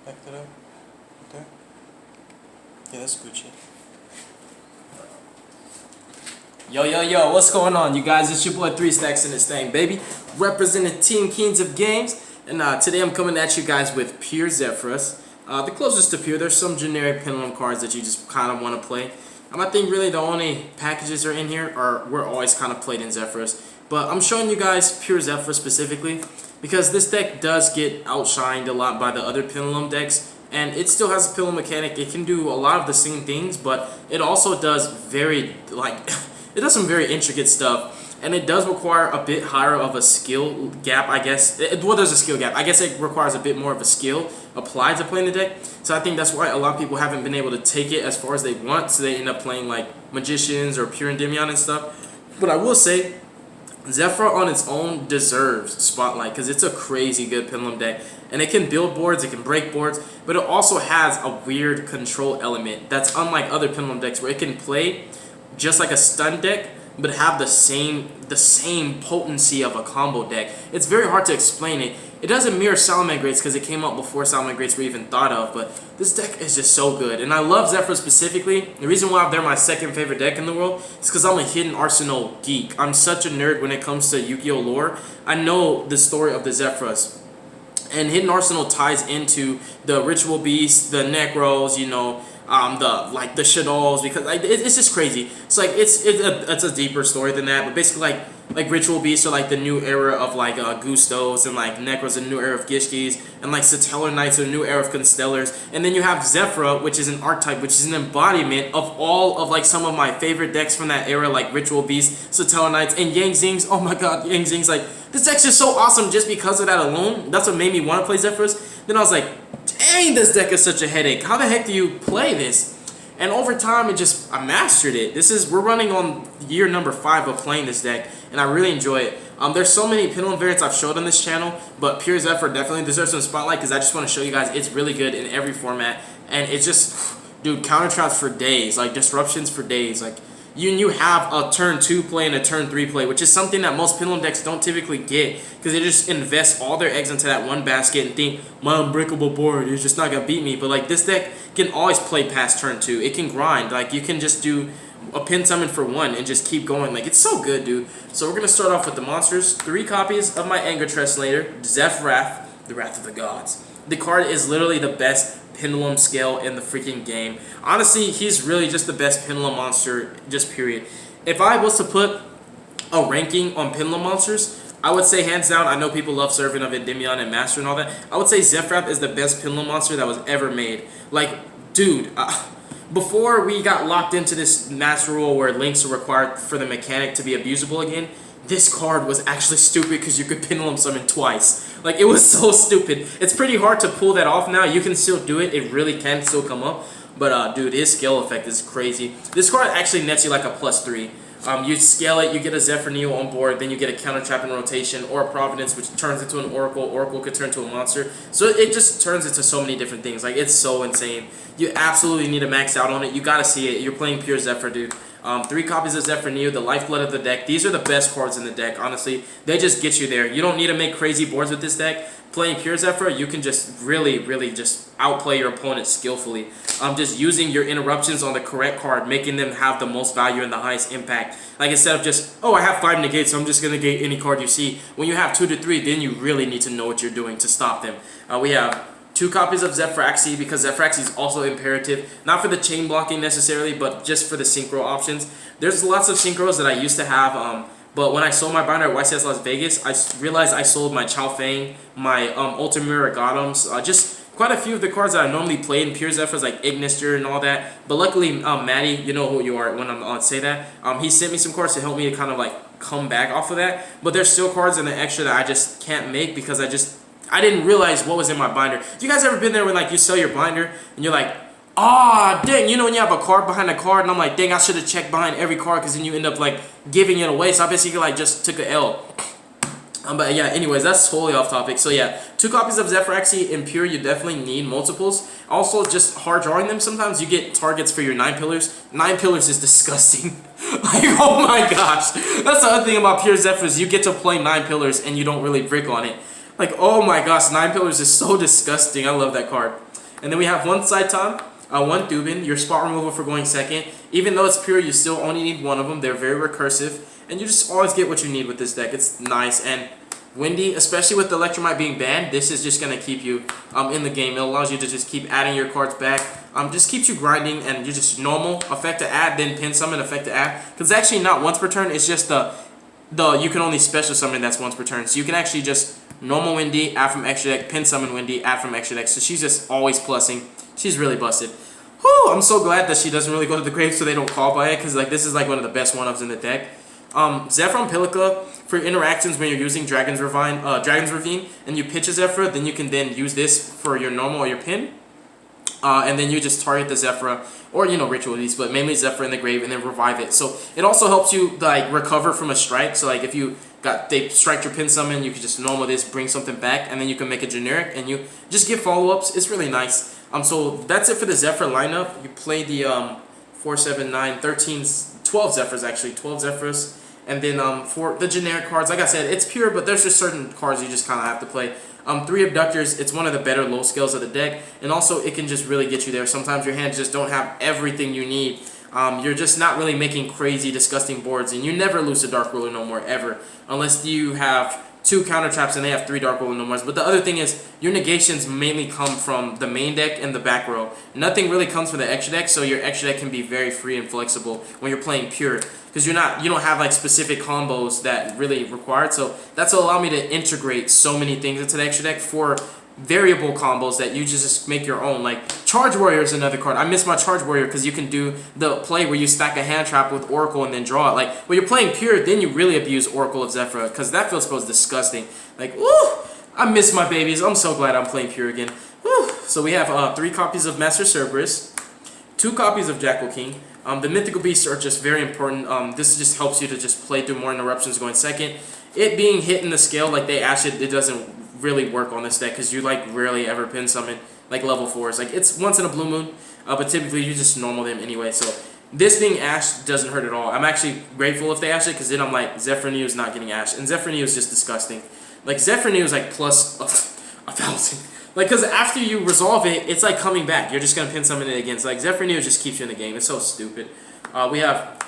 Back that up. Okay. Yeah, that's Gucci. Yo, what's going on, you guys? It's your boy 3 Stacks in this thing, baby. Representing Team Kings of Games. And today I'm coming at you guys with pure Zephras. The closest to pure, there's some generic Pendulum cards that you just kind of want to play. I think really the only packages are in here were always kind of played in Zephras. But I'm showing you guys pure Zephyr specifically because this deck does get outshined a lot by the other Pendulum decks. And it still has a Pendulum mechanic. It can do a lot of the same things, but it also does it does some very intricate stuff, and it does require a bit higher of a skill gap, I guess. Well, there's a skill gap. I guess it requires a bit more of a skill applied to playing the deck. So I think that's why a lot of people haven't been able to take it as far as they want, so they end up playing like Magicians or Pure Endymion and stuff. But I will say, Zephyr on its own deserves spotlight because it's a crazy good Pendulum deck, and it can build boards, it can break boards, but it also has a weird control element that's unlike other Pendulum decks where it can play just like a stun deck, but have the same potency of a combo deck. It's very hard to explain it. It doesn't mirror Salamangreats because it came out before Salamangreats were even thought of, but this deck is just so good. And I love Zephyr specifically. The reason why they're my second favorite deck in the world is because I'm a Hidden Arsenal geek. I'm such a nerd when it comes to Yu-Gi-Oh lore. I know the story of the Zephyrs. And Hidden Arsenal ties into the Ritual Beasts, the Necros, you know, the Shadows, because it's just crazy. It's like it's a deeper story than that, but basically like Ritual Beasts are like the new era of like Gustos, and like Necros a new era of Gishkis, and like Satellar Knights are a new era of Constellars, and then you have ZEFRA, which is an archetype, which is an embodiment of all of like some of my favorite decks from that era, like Ritual Beasts, Satellar Knights, and Yang Zings. Oh my god, Yang Zings, like this deck's just so awesome just because of that alone. That's what made me want to play Zephyrus. Then I was like, dang, this deck is such a headache. How the heck do you play this? And over time, I mastered it. We're running on year number 5 of playing this deck, and I really enjoy it. There's so many Pendulum variants I've showed on this channel, but Pure Zephyr definitely deserves some spotlight because I just want to show you guys it's really good in every format, and it's just, dude, counter traps for days, like disruptions for days, like. You have a turn 2 play and a turn 3 play, which is something that most Pendulum decks don't typically get because they just invest all their eggs into that one basket and think, my unbreakable board is just not going to beat me. But like this deck can always play past turn 2. It can grind. Like you can just do a pin summon for 1 and just keep going. Like it's so good, dude. So we're going to start off with the monsters. 3 copies of my Anger Translator, Zephyr, the Wrath of the Gods. The card is literally the best Pendulum scale in the freaking game. Honestly, he's really just the best Pendulum monster, just period. If I was to put a ranking on Pendulum monsters, I would say hands down, I know people love Servant of Endymion and Master and all that, I would say Zephyr is the best Pendulum monster that was ever made. Like, dude, before we got locked into this master rule where links are required for the mechanic to be abusable again, this card was actually stupid because you could Pendulum summon twice. Like, it was so stupid. It's pretty hard to pull that off now. You can still do it. It really can still come up. But, dude, his scale effect is crazy. This card actually nets you like a +3. You scale it, you get a Zephyr Neo on board, then you get a counter trap in rotation, or a Providence, which turns into an Oracle. Oracle could turn into a monster. So it just turns into so many different things. Like, it's so insane. You absolutely need to max out on it. You gotta see it. You're playing pure Zephyr, dude. 3 copies of Zephyr Neo, the lifeblood of the deck. These are the best cards in the deck, honestly. They just get you there. You don't need to make crazy boards with this deck. Playing pure Zephyr, you can just really just outplay your opponent skillfully. Just using your interruptions on the correct card, making them have the most value and the highest impact. Like instead of just, oh, I have 5 negates, so I'm just going to negate any card you see. When you have 2 to 3, then you really need to know what you're doing to stop them. We have 2 copies of Zephraxi because Zephraxi is also imperative, not for the chain blocking necessarily, but just for the synchro options. There's lots of synchros that I used to have, but when I sold my binder at YCS Las Vegas, I realized I sold my Chao Feng, my Ultimira Gotams, just quite a few of the cards that I normally play in pure Zephyrs, like Ignister and all that. But luckily, Maddie, you know who you are when I'm say that, he sent me some cards to help me to kind of like come back off of that. But there's still cards in the extra that I just can't make because I didn't realize what was in my binder. You guys ever been there when like you sell your binder and you're like, ah, dang, you know when you have a card behind a card and I'm like, dang, I should have checked behind every card because then you end up like giving it away. So I basically like just took a L. But yeah, anyways, that's totally off topic. So yeah, 2 copies of Zephraxi in pure, you definitely need multiples. Also, just hard drawing them, sometimes you get targets for your 9 pillars. 9 pillars is disgusting. Like, oh my gosh. That's the other thing about pure Zephyrs, you get to play 9 pillars and you don't really brick on it. Like, oh my gosh, 9 pillars is so disgusting. I love that card. And then we have one Saitan, one Dubin, your spot removal for going second. Even though it's pure, you still only need one of them. They're very recursive, and you just always get what you need with this deck. It's nice. And Windy, especially with the Electromite being banned, this is just going to keep you in the game. It allows you to just keep adding your cards back. Just keeps you grinding, and you just normal effect to add, then pin summon, effect to add. Because it's actually not once per turn, it's just the you can only special summon that's once per turn. So you can actually just normal Windy, add from extra deck, pin summon Windy, add from extra deck. So she's just always plussing. She's really busted. Whew, I'm so glad that she doesn't really go to the grave so they don't call by it, because like this is like one of the best one-ups in the deck. Zephyr and Pilica, for interactions when you're using Dragon's Ravine, and you pitch a Zephyr, then you can then use this for your normal or your pin. And then you just target the Zephyr, or Ritual Beast, but mainly Zephyr in the grave, and then revive it. So it also helps you like recover from a strike. So like if you they strike your pin summon, you can just normal this, bring something back, and then you can make a generic, and you just get follow-ups. It's really nice. So that's it for the Zephyr lineup. You play the 4, 7, 9, 13, 12 Zephyrs actually, 12 Zephyrs. And then for the generic cards, like I said, it's pure, but there's just certain cards you just kind of have to play. 3 Abductors, it's one of the better low scales of the deck, and also it can just really get you there. Sometimes your hands just don't have everything you need. You're just not really making crazy, disgusting boards, and you never lose to Dark Ruler no more, ever. Unless you have 2 counter traps and they have 3 Dark Ruler no more. But the other thing is, your negations mainly come from the main deck and the back row. Nothing really comes from the extra deck, so your extra deck can be very free and flexible when you're playing pure. Because you don't have like specific combos that really required. So that's what allowed me to integrate so many things into the extra deck for variable combos that you just make your own. Like Charge Warrior is another card. I miss my Charge Warrior because you can do the play where you stack a hand trap with Oracle and then draw it. Like when you're playing pure, then you really abuse Oracle of Zephyr, because that feels supposed disgusting. Like, woo! I miss my babies. I'm so glad I'm playing pure again. Woo! So we have 3 copies of Master Cerberus, 2 copies of Jackal King. The Mythical Beasts are just very important. This just helps you to just play through more interruptions going second. It being hit in the scale, like they ash it doesn't really work on this deck, because you like rarely ever pin summon like level 4s. Like it's once in a blue moon, but typically you just normal them anyway. So this being ashed doesn't hurt at all. I'm actually grateful if they ash it, because then I'm like, Zephyr Neo is not getting ashed, and Zephyr Neo is just disgusting. Like Zephyr Neo is like plus 1,000. Like, because after you resolve it, it's like coming back. You're just going to pin summon it again. So, like, Zephyr Neo just keeps you in the game. It's so stupid. We have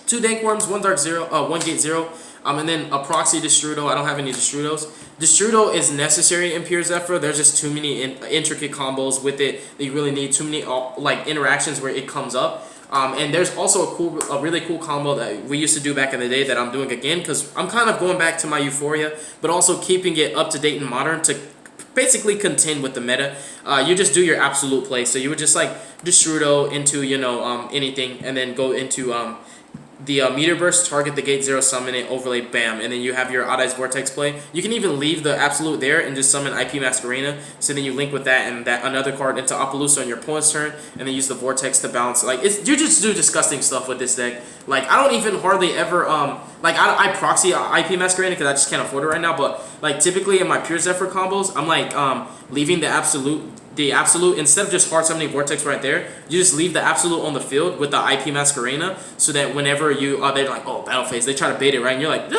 2 Dank Worms, 1 Gate Zero, and then a Proxy Destrudo. I don't have any Destrudos. Destrudo is necessary in pure Zephyr. There's just too many intricate combos with it that you really need. Too many, like, interactions where it comes up. And there's also a really cool combo that we used to do back in the day that I'm doing again, because I'm kind of going back to my Euphoria, but also keeping it up to date and modern to basically contend with the meta. You just do your absolute play. So you would just like Destrudo into anything, and then go into the Meteor Burst, target the Gate Zero, summon it, overlay, bam, and then you have your Odd Eyes Vortex play. You can even leave the absolute there and just summon IP Masquerena, so then you link with that and that another card into Appaloosa on your opponent's turn, and then use the Vortex to bounce. Like, you just do disgusting stuff with this deck. Like, I don't even hardly ever like I proxy IP Masquerena because I just can't afford it right now. But like typically in my pure Zephyr combos, I'm like leaving the absolute instead of just hard summoning Vortex right there, you just leave the absolute on the field with the IP Masquerena, so that whenever you they're like, oh, battle phase, they try to bait it, right? And you're like,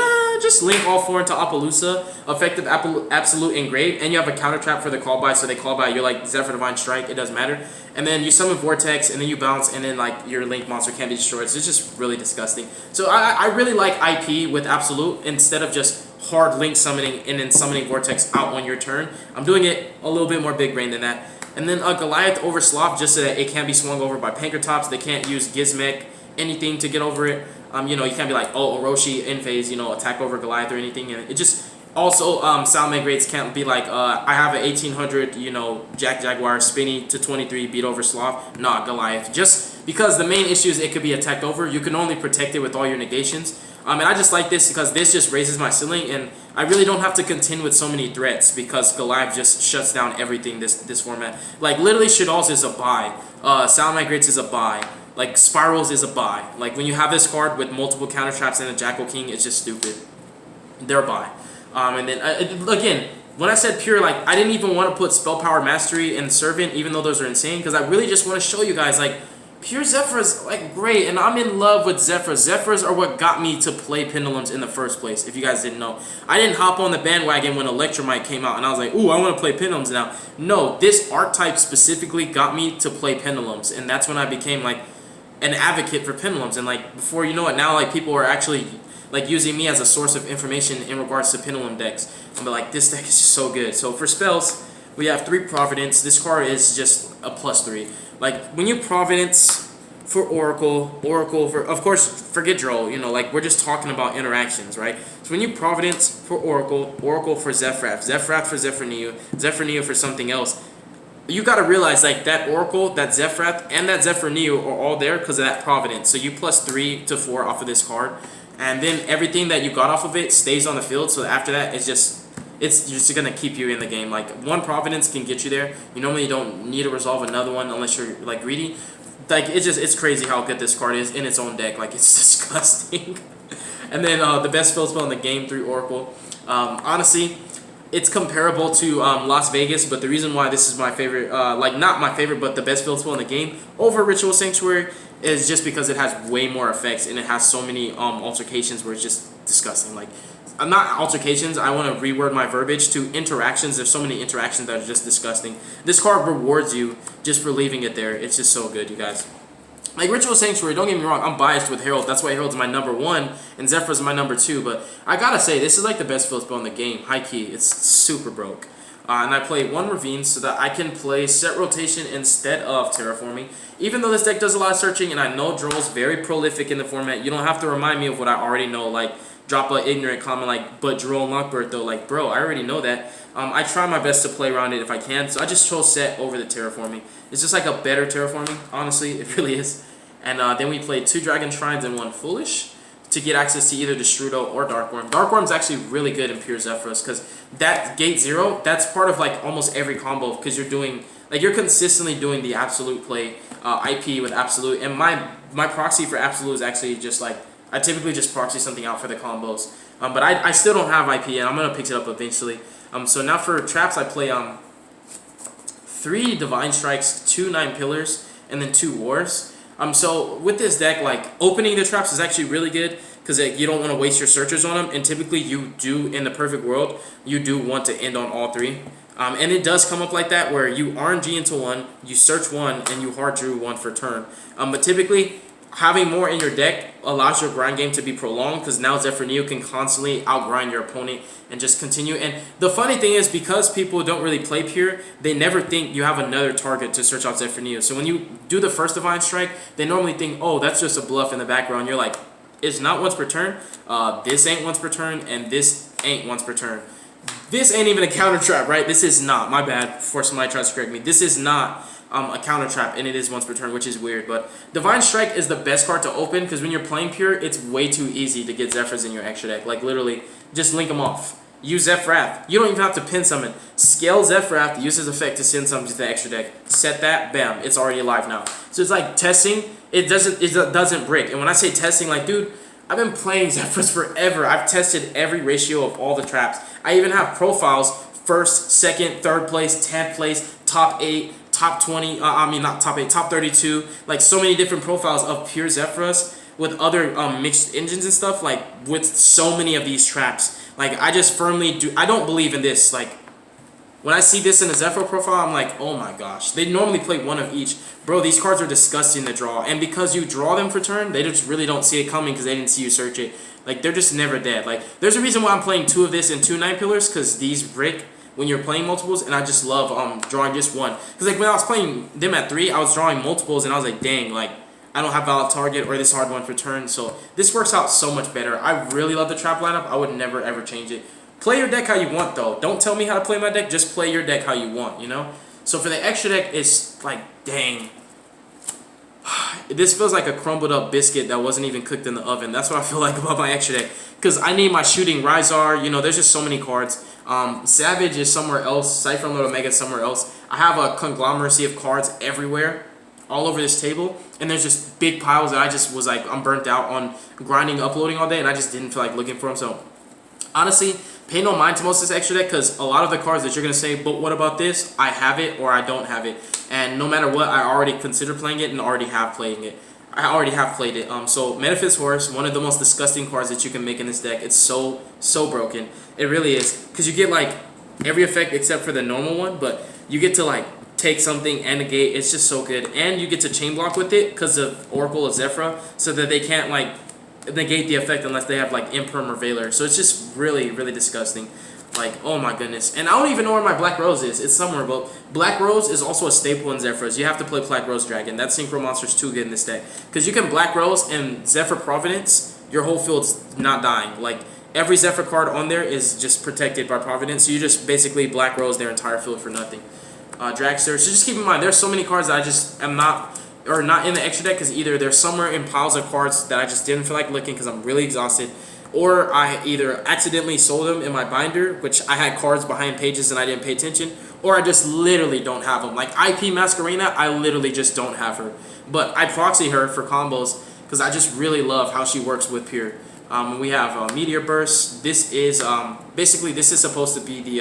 just link all 4 into Appaloosa, effective absolute engrave, and you have a counter trap for the call by, so they call by, you're like Zephyr Divine Strike, it doesn't matter. And then you summon Vortex, and then you bounce, and then like your link monster can't be destroyed. So it's just really disgusting. So I really like IP with absolute instead of just hard link summoning and then summoning Vortex out on your turn. I'm doing it a little bit more big brain than that. And then Goliath over Sloth, just so that it can't be swung over by Pankratops. They can't use Gizmek, anything to get over it. You can't be like, oh, Orochi in phase, attack over Goliath or anything. And it just also Salman Greats can't be like, I have an 1800, Jack Jaguar spinny to 23 beat over Sloth. Nah, Goliath. Just because the main issue is it could be attacked over. You can only protect it with all your negations. And I just like this because this just raises my ceiling, and I really don't have to contend with so many threats because Goliath just shuts down everything this format. Like, literally, Shaddolls is a buy. Sound Migrates is a buy. Like, Spirals is a buy. Like, when you have this card with multiple counter traps and a Jackal King, it's just stupid. They're a buy. And then, again, when I said pure, like, I didn't even want to put Spell Power Mastery and Servant, even though those are insane, because I really just want to show you guys, like, Pure Zephyr is like great, and I'm in love with Zephyr. Zephyrs are what got me to play Pendulums in the first place, if you guys didn't know. I didn't hop on the bandwagon when Electromite came out, and I was like, ooh, I want to play Pendulums now. No, this archetype specifically got me to play Pendulums, and that's when I became like an advocate for Pendulums. And like before you know it, now like people are actually like using me as a source of information in regards to Pendulum decks. I'm like, this deck is just so good. So for spells, we have 3 Providence. This card is just a +3. Like, when you Providence for Oracle for, of course, forget Droll, you know, like, we're just talking about interactions, right? So when you Providence for Oracle for Zephyr for Zephyr for something else, you got to realize, like, that Oracle, that Zephyr, and that Zephyr are all there because of that Providence. So you +3 to 4 off of this card, and then everything that you got off of it stays on the field, so after that, it's just gonna keep you in the game. Like, 1 Providence can get you there. You normally don't need to resolve another one unless you're like greedy. Like, it's crazy how good this card is in its own deck. Like, it's disgusting. And then the best field spell in the game, 3 Oracle. Honestly, it's comparable to Las Vegas, but the reason why this is my favorite, like not my favorite, but the best field spell in the game over Ritual Sanctuary is just because it has way more effects and it has so many altercations where it's just disgusting. Like, not altercations, I want to reword my verbiage to interactions. There's so many interactions that are just disgusting. This card rewards you just for leaving it there. It's just so good, you guys. Like, Ritual Sanctuary, don't get me wrong, I'm biased with Herald. That's why Herald's my number 1 and Zephyr's my number 2. But I gotta say, this is like the best field spell in the game. High key, it's super broke. And I play 1 Ravine so that I can play Set Rotation instead of Terraforming. Even though this deck does a lot of searching, and I know Droll's very prolific in the format, you don't have to remind me of what I already know. Like, drop an ignorant comment like, but Droll Lockbird though. Like, bro, I already know that. I try my best to play around it if I can, so I just chose Set over the Terraforming. It's just like a better Terraforming, honestly, it really is. And then we played 2 Dragon Shrines and 1 Foolish to get access to either Destrudo or Darkworm. Darkworm's actually really good in Pure Zephyros because that Gate 0, that's part of like almost every combo because you're doing, like, you're consistently doing the Absolute play, IP with Absolute, and my proxy for Absolute is actually just like, I typically just proxy something out for the combos. But I still don't have IP, and I'm going to pick it up eventually. So now for traps, I play 3 Divine Strikes, 2 9 Pillars, and then 2 Wars. So with this deck, like, opening the traps is actually really good because you don't want to waste your searchers on them. And typically you do, in the perfect world, you do want to end on all 3. And it does come up like that where you RNG into 1, you search 1, and you hard drew 1 for turn. But typically, having more in your deck allows your grind game to be prolonged because now Zephyr can constantly outgrind your opponent and just continue. And the funny thing is, because people don't really play Pure, they never think you have another target to search out Zephyr. So when you do the first Divine Strike, they normally think, oh, that's just a bluff in the background. You're like, it's not once per turn, this ain't once per turn, and this ain't once per turn. This ain't even a counter trap, right? This is not, my bad, before somebody tries to correct me. This is not a counter trap, and it is once per turn, which is weird. But Divine Strike is the best card to open because when you're playing Pure, it's way too easy to get Zephyrs in your extra deck. Like, literally, just link them off. Use Zephyr. You don't even have to pin summon. Scale Zephyr, use his effect to send something to the extra deck. Set that, bam, it's already alive now. So it's like testing. It doesn't break. And when I say testing, like, dude, I've been playing Zephyrs forever. I've tested every ratio of all the traps. I even have profiles: first, second, third place, 10th place, top 8. Top 20, not top 8, top 32, like so many different profiles of Pure Zephyros with other mixed engines and stuff, like with so many of these traps. Like, I just firmly do, I don't believe in this. Like, when I see this in a Zephyr profile, I'm like, oh my gosh. They normally play 1 of each. Bro, these cards are disgusting to draw, and because you draw them for turn, they just really don't see it coming because they didn't see you search it. Like, they're just never dead. Like, there's a reason why I'm playing 2 of this and 2 9 Pillars, because these brick when you're playing multiples, and I just love drawing just 1. Because, like, when I was playing them at 3, I was drawing multiples, and I was like, dang, like, I don't have valid target or this hard 1 for turn. So this works out so much better. I really love the trap lineup. I would never, ever change it. Play your deck how you want, though. Don't tell me how to play my deck. Just play your deck how you want, you know? So for the extra deck, it's like, dang. This feels like a crumbled up biscuit that wasn't even cooked in the oven. That's what I feel like about my extra deck. Because I need my shooting Rysar. You know, there's just so many cards. Savage is somewhere else. Cypher Unload Omega is somewhere else. I have a conglomeracy of cards everywhere, all over this table. And there's just big piles that I just was like, I'm burnt out on grinding, uploading all day. And I just didn't feel like looking for them. So, honestly, pay no mind to most of this extra deck. Because a lot of the cards that you're going to say, but what about this? I have it or I don't have it. And and no matter what, I already consider playing it and already have played it. So Manifest Horse, one of the most disgusting cards that you can make in this deck. It's so broken. It really is, because you get like every effect except for the normal one, but you get to like take something and negate. It's just so good, and you get to chain block with it because of Oracle of ZEFRA, so that they can't like negate the effect unless they have like Imperm or Valor. So it's just really disgusting. Like, oh my goodness. And I don't even know where my Black Rose is. It's somewhere, but Black Rose is also a staple in Zephyrs. You have to play Black Rose Dragon. That Synchro Monster is too good in this deck, because you can Black Rose and Zephyr Providence, your whole field's not dying. Like, every Zephyr card on there is just protected by Providence, so you just basically Black Rose their entire field for nothing. Dragster. So just keep in mind, there's so many cards that I just am not in the extra deck, because either they're somewhere in piles of cards that I just didn't feel like looking because I'm really exhausted, or I either accidentally sold them in my binder, which I had cards behind pages and I didn't pay attention, or I just literally don't have them. Like IP Masquerena, I literally just don't have her. But I proxy her for combos because I just really love how she works with Pure. We have Meteor Burst. This is basically, this is supposed to be the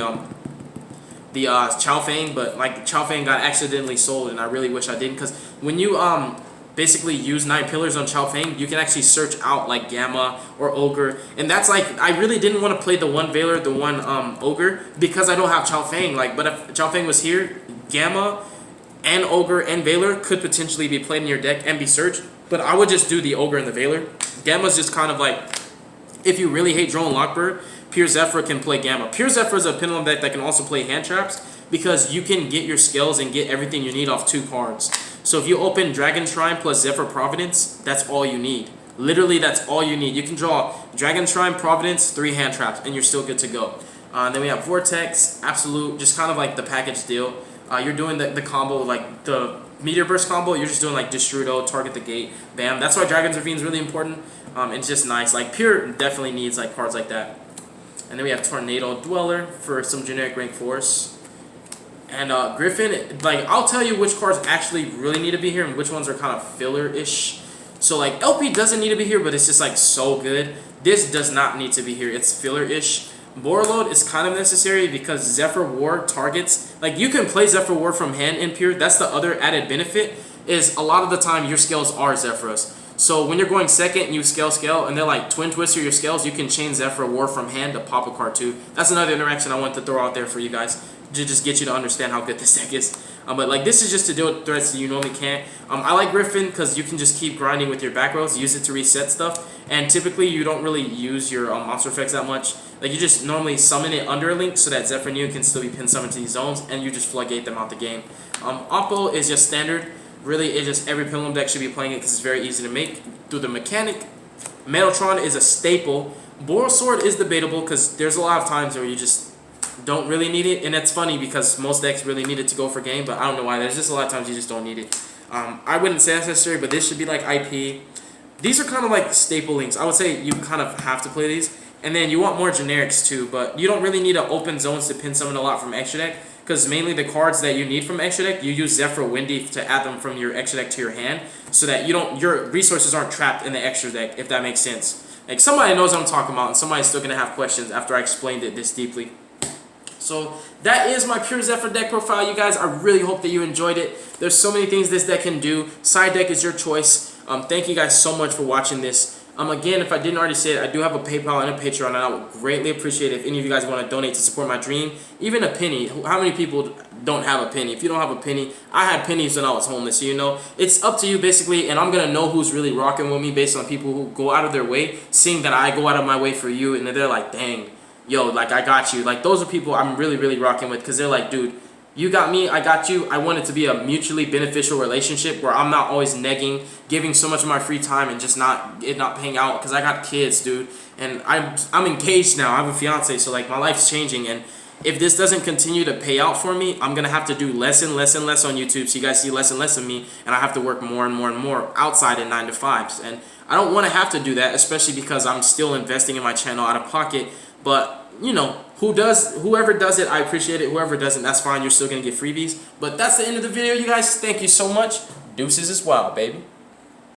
Chow Fang, but like Chow Fang got accidentally sold, and I really wish I didn't, because when you basically use 9 pillars on Chow Fang, you can actually search out like Gamma or Ogre, and that's like, I really didn't want to play the one Valor, the one Ogre, because I don't have Chow Fang. Like, but if Chow Fang was here, Gamma and Ogre and Valor could potentially be played in your deck and be searched, but I would just do the Ogre and the Valor. Gamma's just kind of like, if you really hate Drone Lockbird, Pure Zephyr can play Gamma. Pure Zephyr is a Pendulum deck that can also play hand traps, because you can get your skills and get everything you need off 2 cards. So if you open Dragon Shrine plus Zephyr Providence, that's all you need. Literally, that's all you need. You can draw Dragon Shrine, Providence, 3 hand traps, and you're still good to go. Then we have Vortex, Absolute, just kind of like the package deal. You're doing the combo, like the Meteor Burst combo, you're just doing like Destrudo, target the gate, bam. That's why Dragon's Ravine is really important. It's just nice. Like, Pure definitely needs like cards like that. And then we have Tornado Dweller for some generic rank force. And Griffin, like, I'll tell you which cards actually really need to be here and which ones are kind of filler-ish. So like LP doesn't need to be here, but it's just like so good. This does not need to be here. It's filler-ish. Borreload is kind of necessary because Zephyr War targets, like, you can play Zephyr War from hand in Pure. That's the other added benefit, is a lot of the time your scales are Zephyros. So when you're going second and you scale, and they're like Twin Twister your scales, you can chain Zephyr War from hand to pop a card too. That's another interaction I wanted to throw out there for you guys, to just get you to understand how good this deck is. But like, this is just to deal with threats that you normally can't. I like Griffin because you can just keep grinding with your back rows, use it to reset stuff, and typically you don't really use your monster effects that much. Like, you just normally summon it under a link so that Zephyr New can still be pin summoned to these zones, and you just floodgate them out the game. Oppo is just standard. Really, it's just every Pendulum deck should be playing it because it's very easy to make through the mechanic. Metatron is a staple. Boral Sword is debatable because there's a lot of times where you just don't really need it, and it's funny because most decks really need it to go for game, but I don't know why. There's just a lot of times you just don't need it. I wouldn't say that's necessary, but this should be like IP. These are kind of like staple links. I would say you kind of have to play these, and then you want more generics too, but you don't really need to open zones to pin summon a lot from extra deck, because mainly the cards that you need from extra deck, you use Zephyr Windy to add them from your extra deck to your hand, so that your resources aren't trapped in the extra deck, if that makes sense. Like, somebody knows what I'm talking about, and somebody's still gonna have questions after I explained it this deeply. So that is my Pure Zephyr deck profile, you guys. I really hope that you enjoyed it. There's so many things this deck can do. Side deck is your choice. Thank you guys so much for watching this. Again, if I didn't already say it, I do have a PayPal and a Patreon, and I would greatly appreciate it if any of you guys want to donate to support my dream. Even a penny. How many people don't have a penny? If you don't have a penny, I had pennies when I was homeless, so you know. It's up to you, basically, and I'm going to know who's really rocking with me based on people who go out of their way, seeing that I go out of my way for you, and they're like, dang, yo, like, I got you. Like, those are people I'm really, really rocking with, because they're like, dude, you got me, I got you. I want it to be a mutually beneficial relationship where I'm not always negging, giving so much of my free time and just not paying out, because I got kids, dude. And I'm engaged now. I have a fiance, so like, my life's changing, and if this doesn't continue to pay out for me, I'm gonna have to do less and less and less on YouTube, so you guys see less and less of me, and I have to work more and more and more outside in 9 to 5s. And I don't want to have to do that, especially because I'm still investing in my channel out of pocket. But you know, whoever does it, I appreciate it. Whoever doesn't, that's fine. You're still gonna get freebies. But that's the end of the video, you guys. Thank you so much. Deuces as well, baby.